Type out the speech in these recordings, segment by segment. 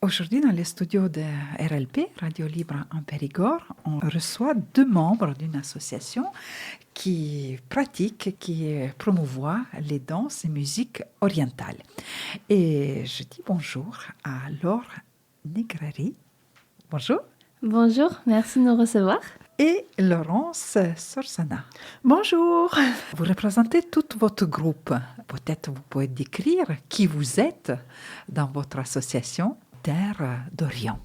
Aujourd'hui, dans les studios de RLP, Radio Libre en Périgord, on reçoit 2 membres d'une association qui pratique, qui promouvoit les danses et musiques orientales. Et je dis bonjour à Laure Negrari. Bonjour. Bonjour, merci de nous recevoir. Et Laurence Sorsana. Bonjour. Vous représentez tout votre groupe. Peut-être vous pouvez décrire qui vous êtes dans votre association Terre d'Orient.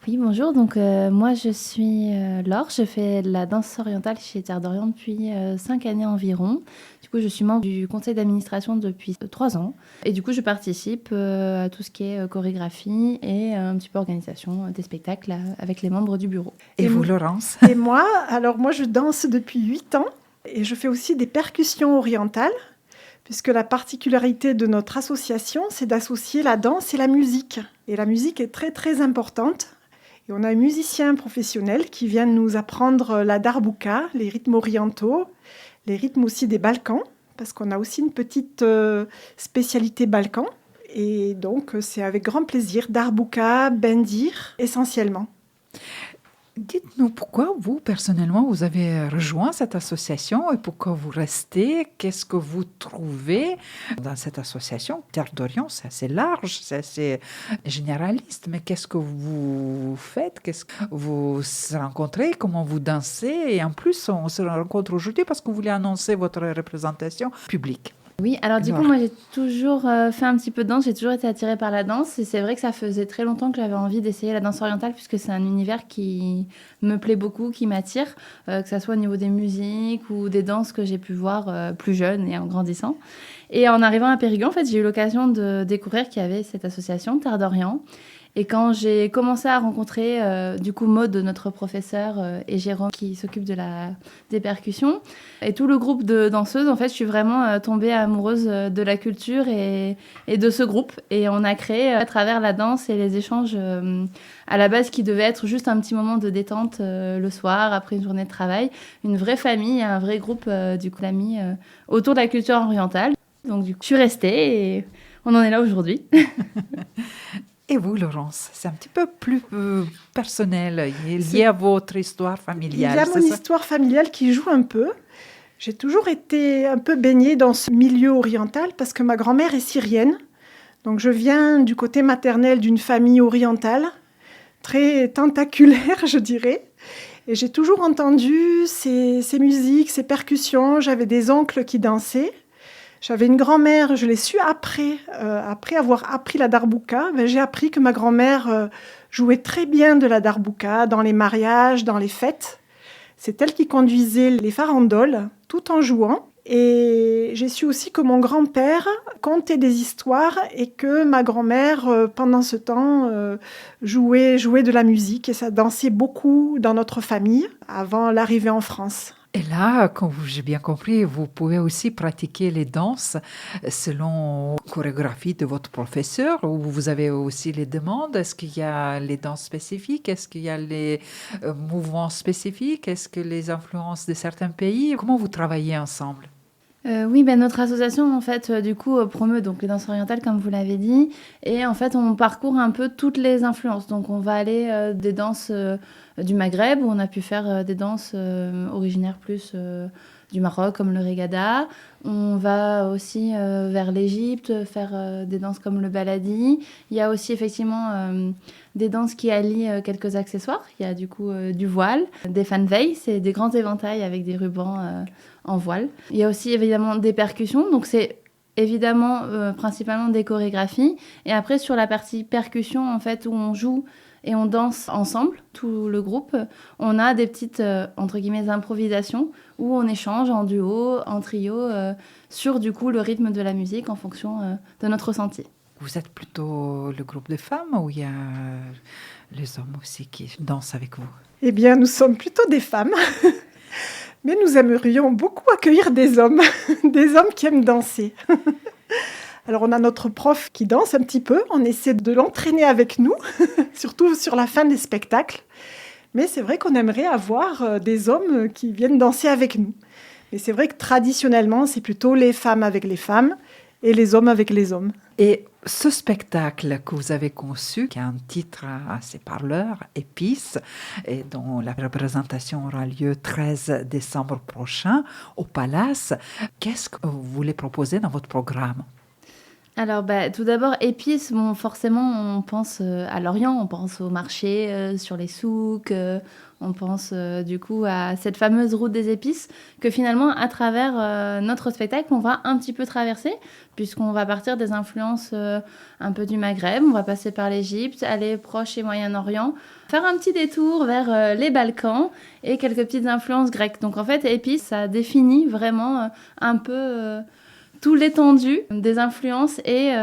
Oui, bonjour. Donc, moi, je suis Laure. Je fais de la danse orientale chez Terre d'Orient depuis 5 années environ. Du coup, je suis membre du conseil d'administration depuis 3 ans. Et du coup, je participe à tout ce qui est chorégraphie et un petit peu organisation des spectacles avec les membres du bureau. Et vous, Laurence? Et moi, moi, je danse depuis 8 ans et je fais aussi des percussions orientales, puisque la particularité de notre association, c'est d'associer la danse et la musique. Et la musique est très, très importante. Et on a un musicien professionnel qui vient nous apprendre la darbuka, les rythmes orientaux, les rythmes aussi des Balkans, parce qu'on a aussi une petite spécialité Balkan. Et donc, c'est avec grand plaisir, darbuka, bendir, essentiellement. Dites-nous pourquoi vous, personnellement, vous avez rejoint cette association et pourquoi vous restez. Qu'est-ce que vous trouvez dans cette association? Terre d'Orient, c'est assez large, c'est assez généraliste, mais qu'est-ce que vous faites? Qu'est-ce que vous rencontrez? Comment vous dansez? Et en plus, on se rencontre aujourd'hui parce que vous voulez annoncer votre représentation publique. Oui, alors du coup, moi, j'ai toujours fait un petit peu de danse. J'ai toujours été attirée par la danse. Et c'est vrai que ça faisait très longtemps que j'avais envie d'essayer la danse orientale puisque c'est un univers qui me plaît beaucoup, qui m'attire, que ce soit au niveau des musiques ou des danses que j'ai pu voir plus jeune et en grandissant. Et en arrivant à Périgord, en fait, j'ai eu l'occasion de découvrir qu'il y avait cette association, Terre d'Orient. Et quand j'ai commencé à rencontrer du coup Maud, notre professeur, et Jérôme qui s'occupe des percussions, et tout le groupe de danseuses, en fait, je suis vraiment tombée amoureuse de la culture et de ce groupe. Et on a créé à travers la danse et les échanges à la base qui devait être juste un petit moment de détente le soir après une journée de travail, une vraie famille, un vrai groupe du coup d'amis autour de la culture orientale. Donc du coup, je suis restée et on en est là aujourd'hui. Et vous, Laurence, c'est un petit peu plus personnel, lié à votre histoire familiale. Il y a mon histoire familiale qui joue un peu. J'ai toujours été un peu baignée dans ce milieu oriental parce que ma grand-mère est syrienne. Donc je viens du côté maternel d'une famille orientale, très tentaculaire, je dirais. Et j'ai toujours entendu ces musiques, ces percussions. J'avais des oncles qui dansaient. J'avais une grand-mère, je l'ai su après avoir appris la darbuka. J'ai appris que ma grand-mère jouait très bien de la darbuka dans les mariages, dans les fêtes. C'est elle qui conduisait les farandoles tout en jouant. Et j'ai su aussi que mon grand-père contait des histoires et que ma grand-mère, pendant ce temps, jouait de la musique. Et ça dansait beaucoup dans notre famille avant l'arrivée en France. Et là, comme j'ai bien compris, vous pouvez aussi pratiquer les danses selon la chorégraphie de votre professeur, ou vous avez aussi les demandes. Est-ce qu'il y a les danses spécifiques? Est-ce qu'il y a les mouvements spécifiques? Est-ce que les influences de certains pays? Comment vous travaillez ensemble? Oui, notre association, en fait, du coup, promeut donc les danses orientales, comme vous l'avez dit. Et en fait, on parcourt un peu toutes les influences. Donc, on va aller des danses du Maghreb, où on a pu faire des danses originaires plus du Maroc, comme le Regada. On va aussi vers l'Égypte, faire des danses comme le Baladi. Il y a aussi, effectivement, des danses qui allient quelques accessoires. Il y a du coup du voile, des fanveilles, c'est des grands éventails avec des rubans en voile. Il y a aussi évidemment des percussions, donc c'est évidemment principalement des chorégraphies. Et après sur la partie percussion, en fait, où on joue et on danse ensemble, tout le groupe, on a des petites, entre guillemets, improvisations où on échange en duo, en trio, sur du coup le rythme de la musique en fonction de notre ressenti. Vous êtes plutôt le groupe de femmes ou il y a les hommes aussi qui dansent avec vous? Eh bien, nous sommes plutôt des femmes. Mais nous aimerions beaucoup accueillir des hommes qui aiment danser. Alors, on a notre prof qui danse un petit peu. On essaie de l'entraîner avec nous, surtout sur la fin des spectacles. Mais c'est vrai qu'on aimerait avoir des hommes qui viennent danser avec nous. Mais c'est vrai que traditionnellement, c'est plutôt les femmes avec les femmes et les hommes avec les hommes. Et ce spectacle que vous avez conçu, qui a un titre assez parleur, Épices, et dont la représentation aura lieu 13 décembre prochain au Palace, qu'est-ce que vous voulez proposer dans votre programme? Alors, tout d'abord, épices, bon, forcément, on pense à l'Orient, on pense au marché, sur les souks, on pense du coup à cette fameuse route des épices que finalement, à travers notre spectacle, on va un petit peu traverser, puisqu'on va partir des influences un peu du Maghreb, on va passer par l'Égypte, aller Proche et Moyen-Orient, faire un petit détour vers les Balkans et quelques petites influences grecques. Donc en fait, épices, ça définit vraiment un peu... tout l'étendue des influences et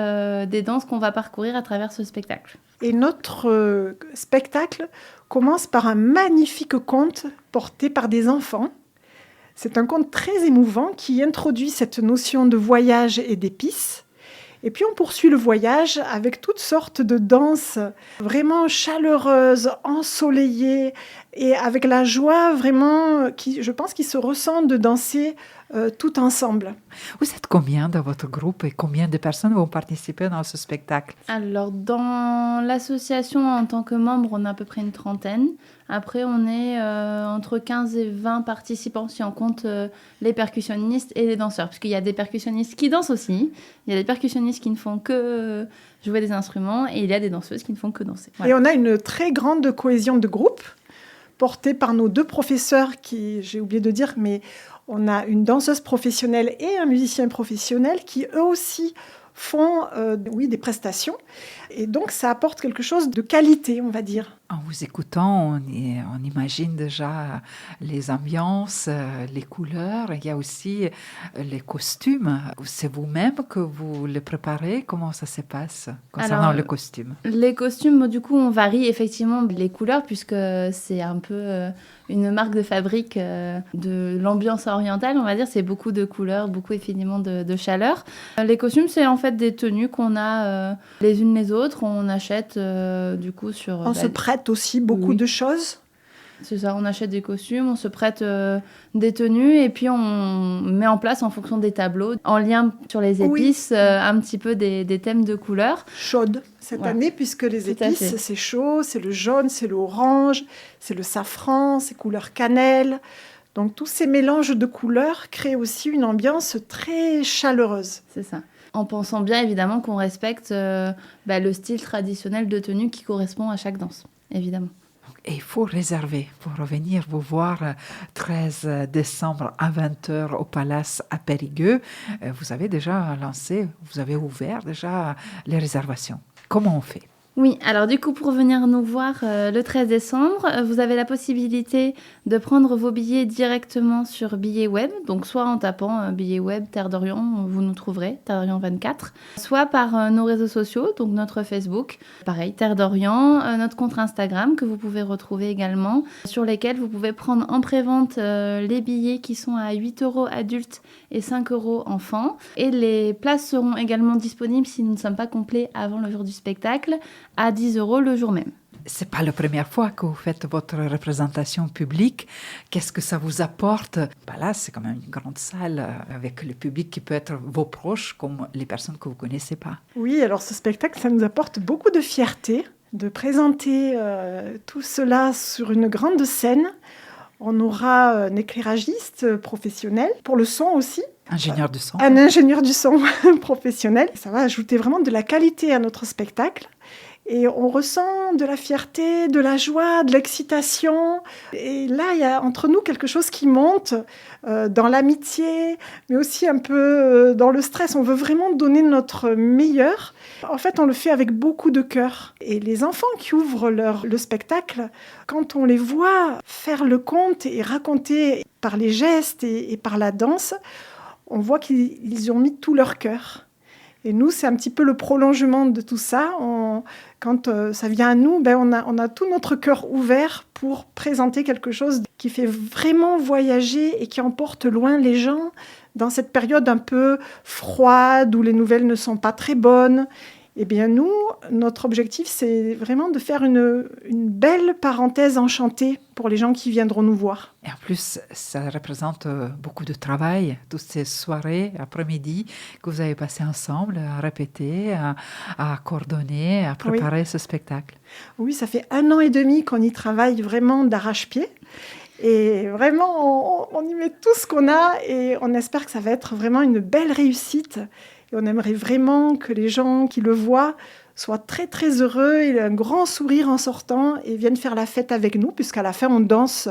des danses qu'on va parcourir à travers ce spectacle. Et notre spectacle commence par un magnifique conte porté par des enfants. C'est un conte très émouvant qui introduit cette notion de voyage et d'épices. Et puis on poursuit le voyage avec toutes sortes de danses vraiment chaleureuses, ensoleillées et avec la joie vraiment, je pense, qui se ressent de danser tout ensemble. Vous êtes combien dans votre groupe et combien de personnes vont participer dans ce spectacle? Alors, dans l'association, en tant que membre, on a à peu près une trentaine. Après, on est entre 15 et 20 participants, si on compte les percussionnistes et les danseurs. Parce qu'il y a des percussionnistes qui dansent aussi. Il y a des percussionnistes qui ne font que jouer des instruments. Et il y a des danseuses qui ne font que danser. Voilà. Et on a une très grande cohésion de groupe, portée par nos 2 professeurs qui, j'ai oublié de dire, mais on a une danseuse professionnelle et un musicien professionnel qui, eux aussi, font des prestations. Et donc, ça apporte quelque chose de qualité, on va dire. En vous écoutant, on imagine déjà les ambiances, les couleurs. Il y a aussi les costumes. C'est vous-même que vous les préparez? Comment ça se passe concernant les costumes? Les costumes, du coup, on varie effectivement les couleurs puisque c'est un peu une marque de fabrique de l'ambiance orientale, on va dire. C'est beaucoup de couleurs, beaucoup évidemment de chaleur. Les costumes, c'est en fait des tenues qu'on a les unes les autres. On achète du coup sur... On se prête aussi beaucoup de choses. C'est ça, on achète des costumes, on se prête des tenues et puis on met en place en fonction des tableaux, en lien sur les épices, un petit peu des thèmes de couleurs. Chaudes cette année, puisque les épices, c'est chaud, c'est le jaune, c'est l'orange, c'est le safran, c'est couleur cannelle. Donc tous ces mélanges de couleurs créent aussi une ambiance très chaleureuse. C'est ça. En pensant bien évidemment qu'on respecte le style traditionnel de tenue qui correspond à chaque danse, évidemment. Et il faut réserver pour revenir vous voir 13 décembre à 20h au Palace à Périgueux. Vous avez déjà lancé, vous avez ouvert déjà les réservations. Comment on fait? Oui, alors du coup, pour venir nous voir le 13 décembre, vous avez la possibilité de prendre vos billets directement sur Billets Web, donc soit en tapant Billets Web Terre d'Orient, vous nous trouverez, Terre d'Orient 24, soit par nos réseaux sociaux, donc notre Facebook, pareil, Terre d'Orient, notre compte Instagram que vous pouvez retrouver également, sur lesquels vous pouvez prendre en prévente les billets qui sont à 8 € adultes et 5 € enfants. Et les places seront également disponibles si nous ne sommes pas complets avant le jour du spectacle, à 10 € le jour même. C'est pas la première fois que vous faites votre représentation publique. Qu'est-ce que ça vous apporte? Là, c'est quand même une grande salle avec le public qui peut être vos proches comme les personnes que vous connaissez pas. Oui, alors ce spectacle, ça nous apporte beaucoup de fierté de présenter tout cela sur une grande scène. On aura un éclairagiste professionnel pour le son aussi. Ingénieur du son. Un ingénieur du son professionnel. Ça va ajouter vraiment de la qualité à notre spectacle. Et on ressent de la fierté, de la joie, de l'excitation. Et là, il y a entre nous quelque chose qui monte dans l'amitié, mais aussi un peu dans le stress. On veut vraiment donner notre meilleur. En fait, on le fait avec beaucoup de cœur. Et les enfants qui ouvrent le spectacle, quand on les voit faire le conte et raconter par les gestes et par la danse, on voit qu'ils ont mis tout leur cœur. Et nous, c'est un petit peu le prolongement de tout ça. Quand ça vient à nous, on a tout notre cœur ouvert pour présenter quelque chose qui fait vraiment voyager et qui emporte loin les gens dans cette période un peu froide où les nouvelles ne sont pas très bonnes. Eh bien, nous, notre objectif, c'est vraiment de faire une belle parenthèse enchantée pour les gens qui viendront nous voir. Et en plus, ça représente beaucoup de travail, toutes ces soirées après-midi que vous avez passées ensemble à répéter, à coordonner, à préparer ce spectacle. Oui, ça fait 1 an et demi qu'on y travaille vraiment d'arrache-pied. Et vraiment, on y met tout ce qu'on a et on espère que ça va être vraiment une belle réussite. Et on aimerait vraiment que les gens qui le voient soient très, très heureux et un grand sourire en sortant et viennent faire la fête avec nous, puisqu'à la fin, on danse,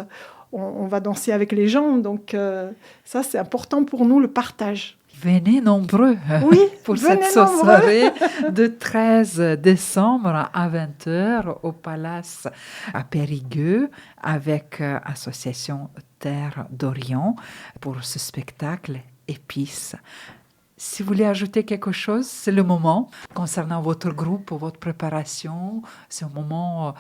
on va danser avec les gens. Donc ça, c'est important pour nous, le partage. Venez nombreux pour cette soirée de 13 décembre à 20h au Palace à Périgueux avec Association Terre d'Orient pour ce spectacle Épices. Si vous voulez ajouter quelque chose, c'est le moment. Concernant votre groupe, votre préparation, c'est un moment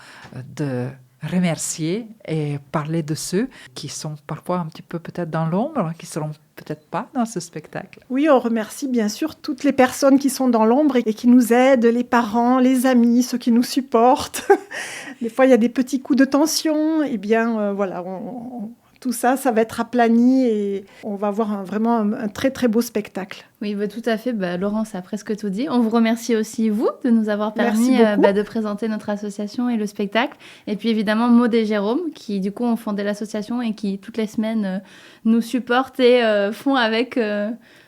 de remercier et parler de ceux qui sont parfois un petit peu peut-être dans l'ombre, qui seront peut-être pas dans ce spectacle. Oui, on remercie bien sûr toutes les personnes qui sont dans l'ombre et qui nous aident, les parents, les amis, ceux qui nous supportent. Des fois, il y a des petits coups de tension. Eh bien, voilà, tout ça, ça va être aplani et on va avoir vraiment un très, très beau spectacle. Oui, tout à fait. Laurence a presque tout dit. On vous remercie aussi, vous, de nous avoir permis de présenter notre association et le spectacle. Et puis, évidemment, Maud et Jérôme, qui, du coup, ont fondé l'association et qui, toutes les semaines, nous supportent et font avec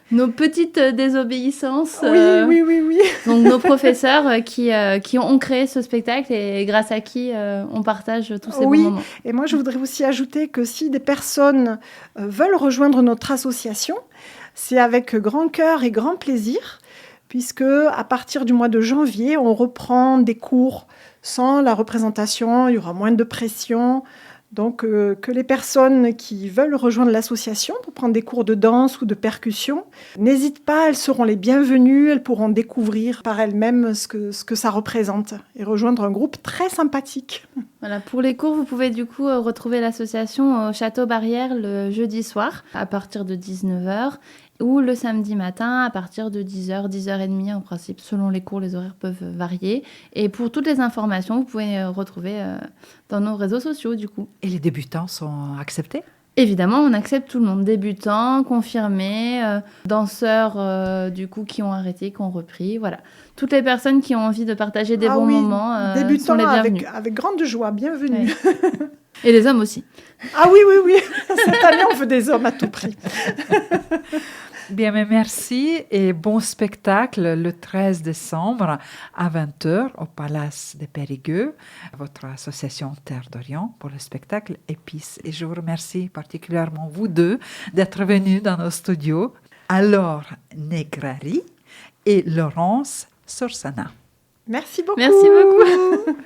nos petites désobéissances. Oui. Donc, nos professeurs qui ont créé ce spectacle et grâce à qui on partage tous ces bons moments. Et moi, je voudrais aussi ajouter que si des personnes veulent rejoindre notre association, c'est avec grand cœur et grand plaisir, puisque à partir du mois de janvier, on reprend des cours sans la représentation, il y aura moins de pression. Donc, que les personnes qui veulent rejoindre l'association pour prendre des cours de danse ou de percussion, n'hésitent pas, elles seront les bienvenues, elles pourront découvrir par elles-mêmes ce que ça représente et rejoindre un groupe très sympathique. Voilà, pour les cours, vous pouvez du coup retrouver l'association au Château Barrière le jeudi soir à partir de 19h ou le samedi matin à partir de 10h, 10h30 en principe. Selon les cours, les horaires peuvent varier. Et pour toutes les informations, vous pouvez retrouver dans nos réseaux sociaux du coup. Et les débutants sont acceptés ? Évidemment, on accepte tout le monde. Débutants, confirmés, danseurs du coup qui ont arrêté, qui ont repris, voilà. Toutes les personnes qui ont envie de partager des bons moments sont les bienvenus. Avec grande joie, bienvenue. Ouais. Et les hommes aussi. Ah oui. Cette année, on veut des hommes à tout prix. Bien, mais merci et bon spectacle le 13 décembre à 20h au Palace de Périgueux, votre association Terre d'Orient pour le spectacle Épices. Et je vous remercie particulièrement vous deux d'être venus dans nos studios. Alors, Negrari et Laurence Sorsana. Merci beaucoup. Merci beaucoup.